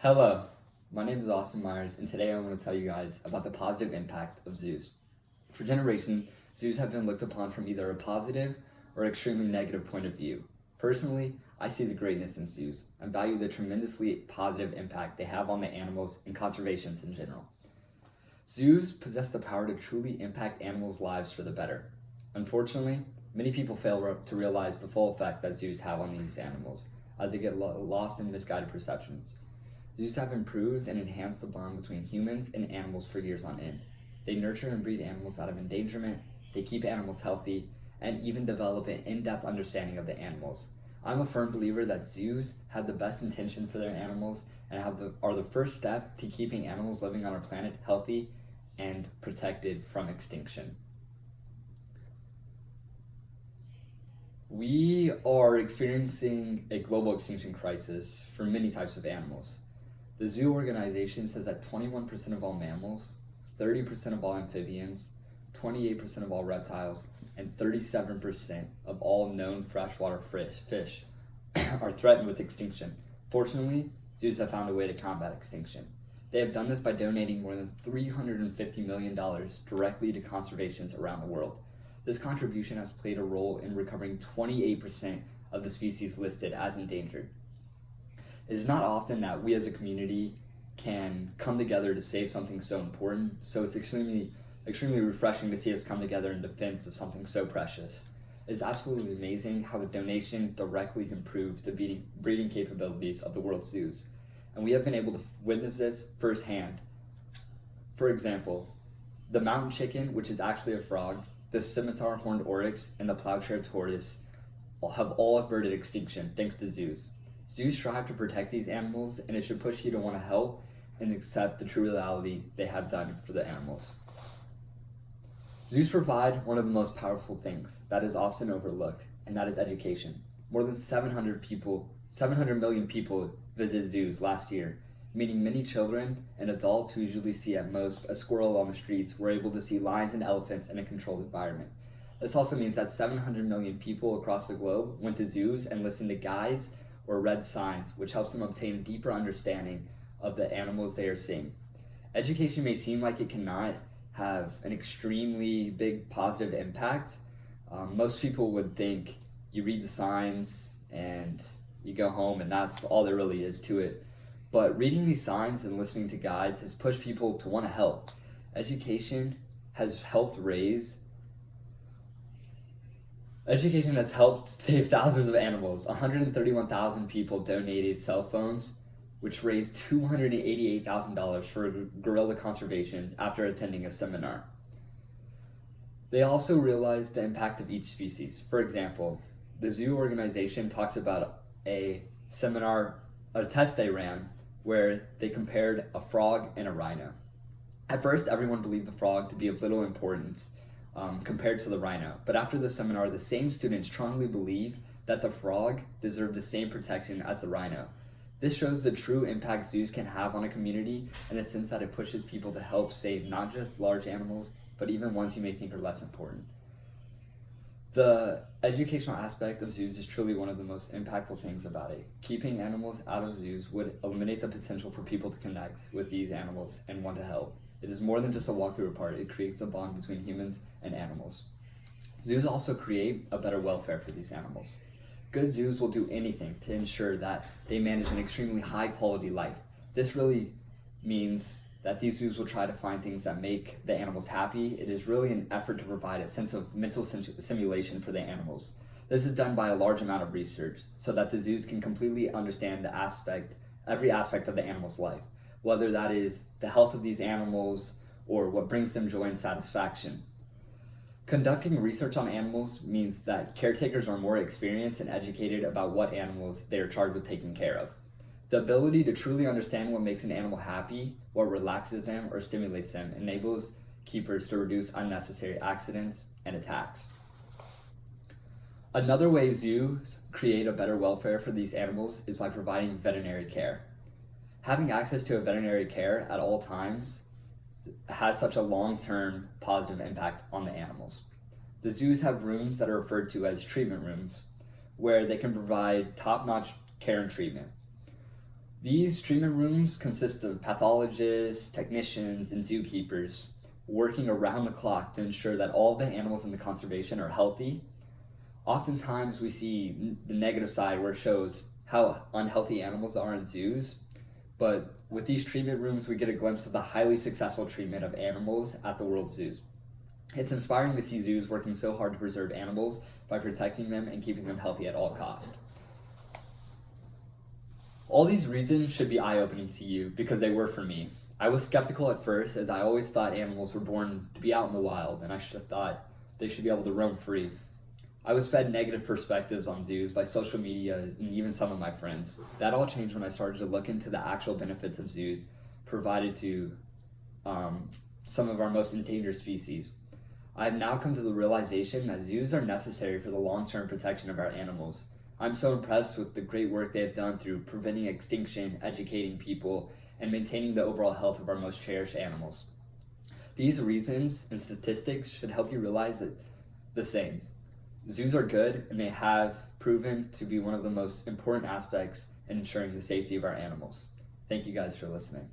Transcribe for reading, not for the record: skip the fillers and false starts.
Hello, my name is Austin Myers, and today I want to tell you guys about the positive impact of zoos. For generations, zoos have been looked upon from either a positive or extremely negative point of view. Personally, I see the greatness in zoos and value the tremendously positive impact they have on the animals and conservations in general. Zoos possess the power to truly impact animals' lives for the better. Unfortunately, many people fail to realize the full effect that zoos have on these animals, as they get lost in misguided perceptions. Zoos have improved and enhanced the bond between humans and animals for years on end. They nurture and breed animals out of endangerment, they keep animals healthy, and even develop an in-depth understanding of the animals. I'm a firm believer that zoos have the best intention for their animals and are the first step to keeping animals living on our planet healthy and protected from extinction. We are experiencing a global extinction crisis for many types of animals. The Zoo Organization says that 21% of all mammals, 30% of all amphibians, 28% of all reptiles, and 37% of all known freshwater fish are threatened with extinction. Fortunately, zoos have found a way to combat extinction. They have done this by donating more than $350 million directly to conservations around the world. This contribution has played a role in recovering 28% of the species listed as endangered. It is not often that we as a community can come together to save something so important, so it's extremely refreshing to see us come together in defense of something so precious. It is absolutely amazing how the donation directly improved the breeding capabilities of the world's zoos, and we have been able to witness this firsthand. For example, the mountain chicken, which is actually a frog, the scimitar horned oryx, and the plowshare tortoise have all averted extinction thanks to zoos. Zoos strive to protect these animals, and it should push you to want to help and accept the true reality they have done for the animals. Zoos provide one of the most powerful things that is often overlooked, and that is education. More than 700 million people visited zoos last year, meaning many children and adults who usually see at most a squirrel on the streets were able to see lions and elephants in a controlled environment. This also means that 700 million people across the globe went to zoos and listened to guides or read signs, which helps them obtain a deeper understanding of the animals they are seeing. Education may seem like it cannot have an extremely big positive impact. Most people would think you read the signs and you go home and that's all there really is to it. But reading these signs and listening to guides has pushed people to want to help. Education has helped save thousands of animals. 131,000 people donated cell phones, which raised $288,000 for gorilla conservations after attending a seminar. They also realized the impact of each species. For example, the Zoo Organization talks about a test they ran where they compared a frog and a rhino. At first, everyone believed the frog to be of little importance compared to the rhino. But after the seminar, the same students strongly believed that the frog deserved the same protection as the rhino. This shows the true impact zoos can have on a community in the sense that it pushes people to help save not just large animals, but even ones you may think are less important. The educational aspect of zoos is truly one of the most impactful things about it. Keeping animals out of zoos would eliminate the potential for people to connect with these animals and want to help. It is more than just a walk through a park, it creates a bond between humans and animals. Zoos also create a better welfare for these animals. Good zoos will do anything to ensure that they manage an extremely high quality life. This really means that these zoos will try to find things that make the animals happy. It is really an effort to provide a sense of mental simulation for the animals. This is done by a large amount of research so that the zoos can completely understand every aspect of the animal's life, whether that is the health of these animals or what brings them joy and satisfaction. Conducting research on animals means that caretakers are more experienced and educated about what animals they are charged with taking care of. The ability to truly understand what makes an animal happy, what relaxes them or stimulates them, enables keepers to reduce unnecessary accidents and attacks. Another way zoos create a better welfare for these animals is by providing veterinary care. Having access to a veterinary care at all times has such a long-term positive impact on the animals. The zoos have rooms that are referred to as treatment rooms, where they can provide top-notch care and treatment. These treatment rooms consist of pathologists, technicians, and zookeepers working around the clock to ensure that all the animals in the conservation are healthy. Oftentimes, we see the negative side where it shows how unhealthy animals are in zoos, but with these treatment rooms, we get a glimpse of the highly successful treatment of animals at the world's zoos. It's inspiring to see zoos working so hard to preserve animals by protecting them and keeping them healthy at all costs. All these reasons should be eye-opening to you because they were for me. I was skeptical at first, as I always thought animals were born to be out in the wild, and I thought they should be able to roam free. I was fed negative perspectives on zoos by social media and even some of my friends. That all changed when I started to look into the actual benefits of zoos provided to some of our most endangered species. I have now come to the realization that zoos are necessary for the long-term protection of our animals. I'm so impressed with the great work they have done through preventing extinction, educating people, and maintaining the overall health of our most cherished animals. These reasons and statistics should help you realize that the same. Zoos are good, and they have proven to be one of the most important aspects in ensuring the safety of our animals. Thank you guys for listening.